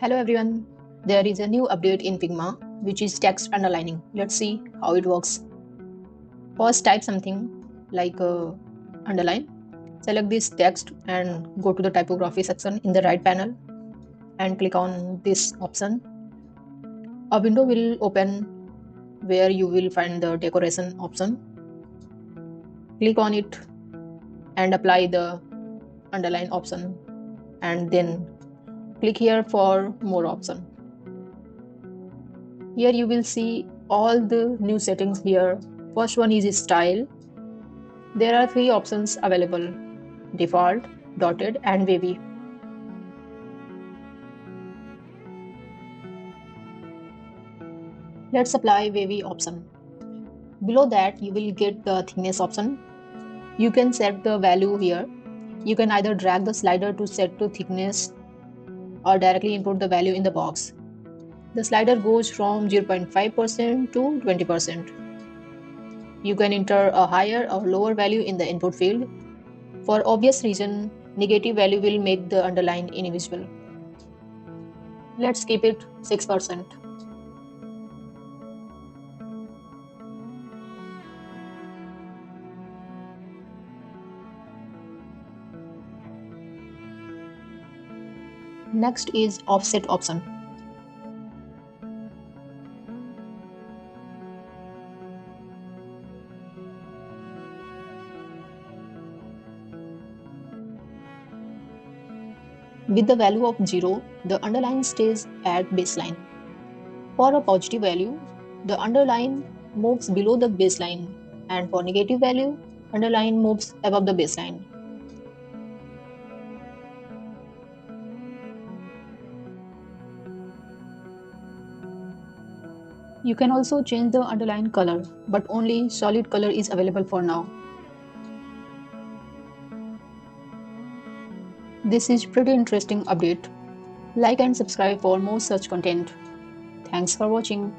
Hello everyone, there is a new update in Figma which is text underlining. Let's see how it works. First type something like underline. Select this text and go to the typography section in the right panel and click on this option. A window will open where you will find the decoration option. Click on it and apply the underline option and then click here for more option. Here you will see all the new settings here. First one is style. There are three options available: default, dotted and wavy. Let's apply wavy option. Below that you will get the thickness option. You can set the value here. You can either drag the slider to set to thickness or directly input the value in the box. The slider goes from 0.5% to 20%. You can enter a higher or lower value in the input field. For obvious reason, negative value will make the underline invisible. Let's keep it 6%. Next is offset option. With the value of 0, the underline stays at baseline. For a positive value, the underline moves below the baseline, and for negative value, underline moves above the baseline. You can also change the underline color, but only solid color is available for now. This is pretty interesting update. Like and subscribe for more such content. Thanks for watching.